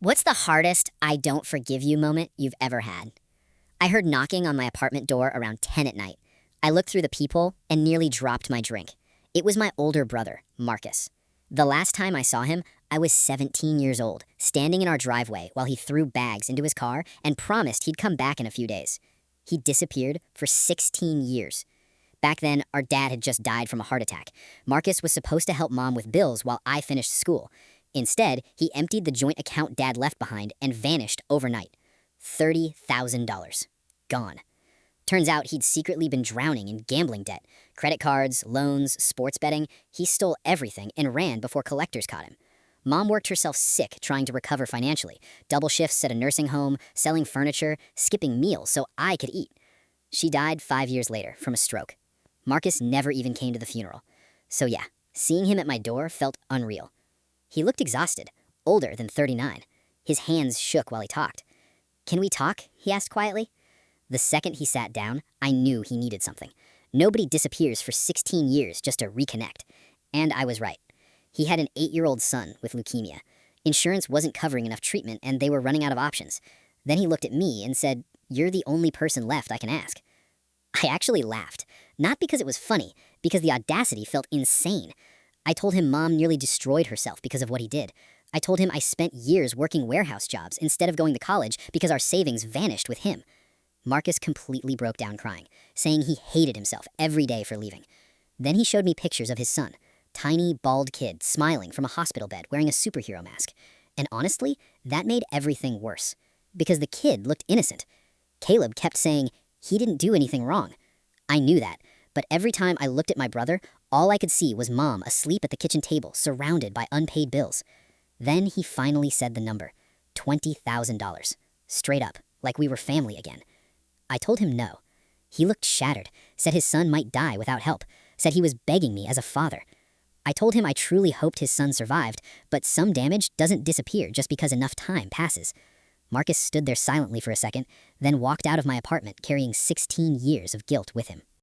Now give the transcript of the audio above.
What's the hardest I don't forgive you moment you've ever had? I heard knocking on my apartment door around 10 at night. I looked through the peephole and nearly dropped my drink. It was my older brother, Marcus. The last time I saw him, I was 17 years old, standing in our driveway while he threw bags into his car and promised he'd come back in a few days. He disappeared for 16 years. Back then, our dad had just died from a heart attack. Marcus was supposed to help mom with bills while I finished school. Instead, he emptied the joint account dad left behind and vanished overnight. $30,000. Gone. Turns out he'd secretly been drowning in gambling debt. Credit cards, loans, sports betting. He stole everything and ran before collectors caught him. Mom worked herself sick trying to recover financially. Double shifts at a nursing home, selling furniture, skipping meals so I could eat. She died 5 years later from a stroke. Marcus never even came to the funeral. So yeah, seeing him at my door felt unreal. He looked exhausted, older than 39. His hands shook while he talked. "Can we talk?" he asked quietly. The second he sat down, I knew he needed something. Nobody disappears for 16 years just to reconnect. And I was right. He had an 8-year-old son with leukemia. Insurance wasn't covering enough treatment and they were running out of options. Then he looked at me and said, "You're the only person left I can ask." I actually laughed. Not because it was funny, because the audacity felt insane. I told him mom nearly destroyed herself because of what he did. I told him I spent years working warehouse jobs instead of going to college because our savings vanished with him. Marcus completely broke down crying, saying he hated himself every day for leaving. Then he showed me pictures of his son, tiny, bald kid, smiling from a hospital bed wearing a superhero mask. And honestly, that made everything worse, because the kid looked innocent. Caleb kept saying he didn't do anything wrong. I knew that, but every time I looked at my brother, all I could see was mom asleep at the kitchen table, surrounded by unpaid bills. Then he finally said the number, $20,000. Straight up, like we were family again. I told him no. He looked shattered, said his son might die without help, said he was begging me as a father. I told him I truly hoped his son survived, but some damage doesn't disappear just because enough time passes. Marcus stood there silently for a second, then walked out of my apartment carrying 16 years of guilt with him.